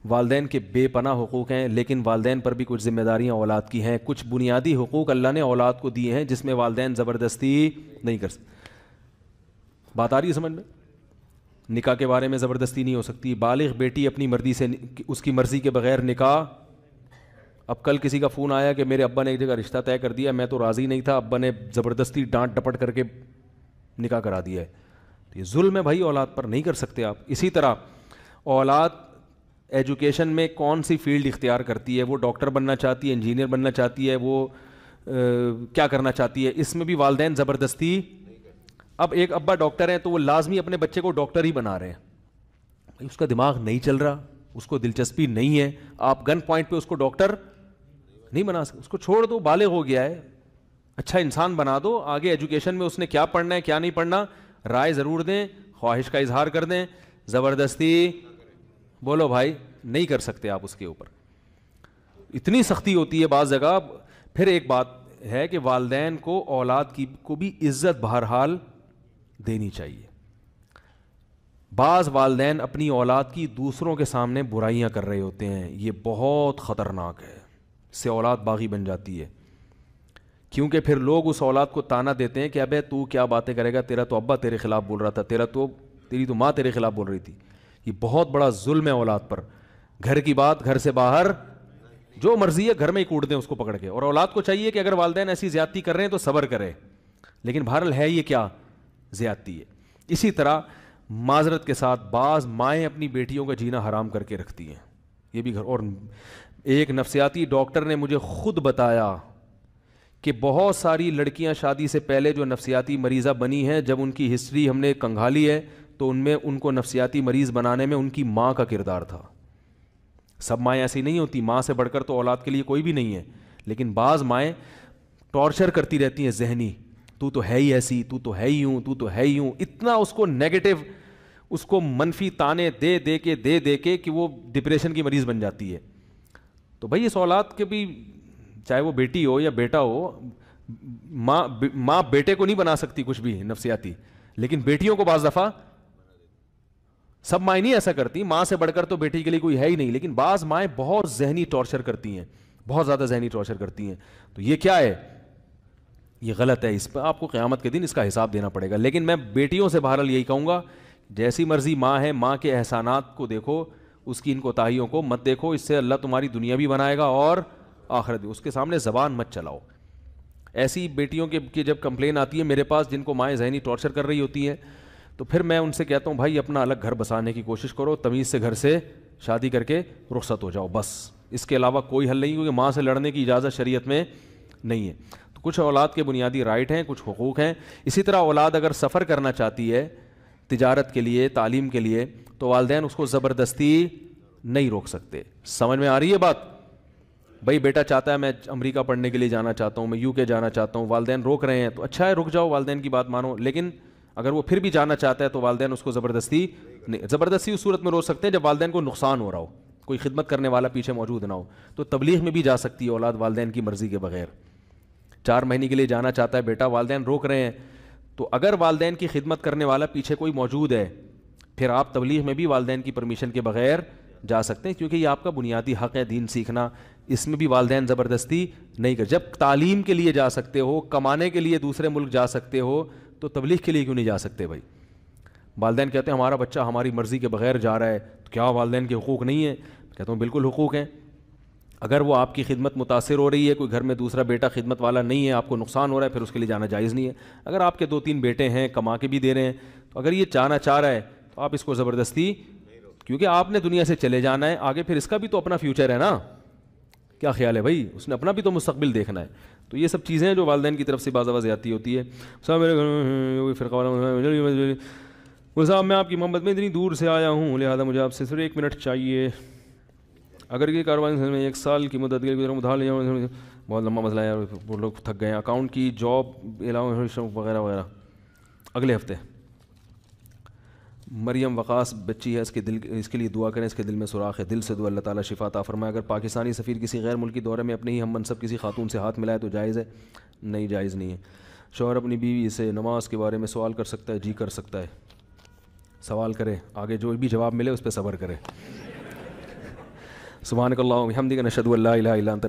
والدین کے بے پناہ حقوق ہیں، لیکن والدین پر بھی کچھ ذمہ داریاں اولاد کی ہیں. کچھ بنیادی حقوق اللہ نے اولاد کو دیے ہیں جس میں والدین زبردستی نہیں کر سکتے. بات آ رہی ہے سمجھ میں؟ نکاح کے بارے میں زبردستی نہیں ہو سکتی. بالغ بیٹی اپنی مرضی سے، اس کی مرضی کے بغیر نکاح. اب کل کسی کا فون آیا کہ میرے ابا نے ایک جگہ رشتہ طے کر دیا، میں تو راضی نہیں تھا، ابا نے زبردستی ڈانٹ ڈپٹ کر کے نکاح کرا دیا ہے. تو یہ ظلم ہے بھائی، اولاد پر نہیں کر سکتے آپ. اسی طرح اولاد ایجوکیشن میں کون سی فیلڈ اختیار کرتی ہے، وہ ڈاکٹر بننا چاہتی ہے، انجینئر بننا چاہتی ہے، وہ کیا کرنا چاہتی ہے، اس میں بھی والدین زبردستی. اب ایک ابا ڈاکٹر ہیں تو وہ لازمی اپنے بچے کو ڈاکٹر ہی بنا رہے ہیں. بھائی اس کا دماغ نہیں چل رہا، اس کو دلچسپی نہیں ہے، آپ گن پوائنٹ پہ اس کو ڈاکٹر نہیں بنا سکتے. اس کو چھوڑ دو، بالغ ہو گیا ہے، اچھا انسان بنا دو. آگے ایجوکیشن میں اس نے کیا پڑھنا ہے کیا نہیں پڑھنا رائے ضرور دیں، خواہش کا اظہار کر دیں. زبردستی بولو بھائی نہیں کر سکتے آپ اس کے اوپر. اتنی سختی ہوتی ہے بعض جگہ. پھر ایک بات ہے کہ والدین کو اولاد کی کو بھی عزت بہرحال دینی چاہیے. بعض والدین اپنی اولاد کی دوسروں کے سامنے برائیاں کر رہے ہوتے ہیں، یہ بہت خطرناک ہے. اس سے اولاد باغی بن جاتی ہے، کیونکہ پھر لوگ اس اولاد کو تانا دیتے ہیں کہ ابے تو کیا باتیں کرے گا، تیرا تو ابا تیرے خلاف بول رہا تھا، تیری تو ماں تیرے خلاف بول رہی تھی. یہ بہت بڑا ظلم ہے اولاد پر. گھر کی بات گھر سے باہر، جو مرضی ہے گھر میں ہی کوٹ دیں اس کو پکڑ کے. اور اولاد کو چاہیے کہ اگر والدین ایسی زیادتی کر رہے ہیں تو صبر کرے، لیکن بہرحال ہے یہ کیا زیادتی ہے. اسی طرح معذرت کے ساتھ بعض مائیں اپنی بیٹیوں کا جینا حرام کر کے رکھتی ہیں، یہ بھی گھر. اور ایک نفسیاتی ڈاکٹر نے مجھے خود بتایا کہ بہت ساری لڑکیاں شادی سے پہلے جو نفسیاتی مریضہ بنی ہیں، جب ان کی ہسٹری ہم نے کنگھالی ہے تو ان میں ان کو نفسیاتی مریض بنانے میں ان کی ماں کا کردار تھا. سب مائیں ایسی نہیں ہوتی، ماں سے بڑھ کر تو اولاد کے لیے کوئی بھی نہیں ہے، لیکن بعض مائیں ٹارچر کرتی رہتی ہیں ذہنی، تو تو ہے ہی ایسی، تو تو ہے ہی ہوں، تو تو ہے ہی ہوں. اتنا اس کو نیگیٹو، اس کو منفی تانے دے دے کے کہ وہ ڈپریشن کی مریض بن جاتی ہے. تو بھائی اس اولاد کے بھی، چاہے وہ بیٹی ہو یا بیٹا ہو، ماں بیٹے کو نہیں بنا سکتی کچھ بھی نفسیاتی، لیکن بیٹیوں کو بعض دفعہ، سب مائیں نہیں ایسا کرتی، ماں سے بڑھ کر تو بیٹی کے لیے کوئی ہے ہی نہیں، لیکن بعض مائیں بہت ذہنی ٹارچر کرتی ہیں، بہت زیادہ ذہنی ٹارچر کرتی ہیں. تو یہ کیا ہے؟ یہ غلط ہے. اس پہ آپ کو قیامت کے دن اس کا حساب دینا پڑے گا. لیکن میں بیٹیوں سے بہرحال یہی کہوں گا، جیسی مرضی ماں ہے، ماں کے احسانات کو دیکھو، اس کی ان کوتاہیوں کو مت دیکھو. اس سے اللہ تمہاری دنیا بھی بنائے گا اور آخرت بھی. اس کے سامنے زبان مت چلاؤ. ایسی بیٹیوں کی جب کمپلین آتی ہے میرے پاس جن کو مائیں ذہنی ٹارچر کر رہی ہوتی ہیں، تو پھر میں ان سے کہتا ہوں بھائی اپنا الگ گھر بسانے کی کوشش کرو، تمیز سے گھر سے شادی کر کے رخصت ہو جاؤ، بس. اس کے علاوہ کوئی حل نہیں، کیونکہ ماں سے لڑنے کی اجازت شریعت میں نہیں ہے. تو کچھ اولاد کے بنیادی رائٹ ہیں، کچھ حقوق ہیں. اسی طرح اولاد اگر سفر کرنا چاہتی ہے تجارت کے لیے، تعلیم کے لیے، تو والدین اس کو زبردستی نہیں روک سکتے. سمجھ میں آ رہی ہے بات؟ بھائی بیٹا چاہتا ہے میں امریکہ پڑھنے کے لیے جانا چاہتا ہوں، میں UK جانا چاہتا ہوں، والدین روک رہے ہیں تو اچھا ہے، رک جاؤ، والدین کی بات مانو. لیکن اگر وہ پھر بھی جانا چاہتا ہے تو والدین اس کو زبردستی اس صورت میں روک سکتے ہیں جب والدین کو نقصان ہو رہا ہو، کوئی خدمت کرنے والا پیچھے موجود نہ ہو. تو تبلیغ میں بھی جا سکتی ہے اولاد والدین کی مرضی کے بغیر. 4 مہینے کے لیے جانا چاہتا ہے بیٹا، والدین روک رہے ہیں، تو اگر والدین کی خدمت کرنے والا پیچھے کوئی موجود ہے، پھر آپ تبلیغ میں بھی والدین کی پرمیشن کے بغیر جا سکتے ہیں، کیونکہ یہ آپ کا بنیادی حق ہے دین سیکھنا. اس میں بھی والدین زبردستی نہیں کر. جب تعلیم کے لیے جا سکتے ہو، کمانے کے لیے دوسرے ملک جا سکتے ہو، تو تبلیغ کے لیے کیوں نہیں جا سکتے بھائی؟ والدین کہتے ہیں ہمارا بچہ ہماری مرضی کے بغیر جا رہا ہے، تو کیا والدین کے حقوق نہیں ہیں؟ کہتا ہوں بالکل حقوق ہیں. اگر وہ آپ کی خدمت متاثر ہو رہی ہے، کوئی گھر میں دوسرا بیٹا خدمت والا نہیں ہے، آپ کو نقصان ہو رہا ہے، پھر اس کے لیے جانا جائز نہیں ہے. اگر آپ کے 2-3 بیٹے ہیں، کما کے بھی دے رہے ہیں، تو اگر یہ جانا چاہ رہا ہے تو آپ اس کو زبردستی، کیونکہ آپ نے دنیا سے چلے جانا ہے، آگے پھر اس کا بھی تو اپنا فیوچر ہے نا. کیا خیال ہے بھائی؟ اس نے اپنا بھی تو مستقبل دیکھنا ہے. تو یہ سب چیزیں ہیں جو والدین کی طرف سے بعض زیادتی ہوتی ہے. صاحب میرے گھر فرقہ صاحب میں آپ کی محبت میں اتنی دور سے آیا ہوں، لہٰذا مجھے آپ سے صرف 1 منٹ چاہیے. اگر یہ کاروبار میں 1 سال کی مدت کے لیے ادھار لیا، بہت لمبا مسئلہ ہے، وہ لوگ تھک گئے ہیں، اکاؤنٹ کی جاب علاوہ وغیرہ وغیرہ. اگلے ہفتے مریم وقاص بچی ہے، اس کے لیے دعا کریں، اس کے دل میں سوراخ ہے، دل سے دعا، اللہ تعالیٰ شفا عطا فرمائے. اگر پاکستانی سفیر کسی غیر ملکی دورے میں اپنے ہی ہم منصب کسی خاتون سے ہاتھ ملائے تو جائز ہے؟ نہیں، جائز نہیں ہے. شوہر اپنی بیوی سے نماز کے بارے میں سوال کر سکتا ہے؟ جی کر سکتا ہے. سوال کرے، آگے جو بھی جواب ملے اس پہ صبر کرے. سبحانک اللہم و بحمدک نشہد ان لا الہ الا انت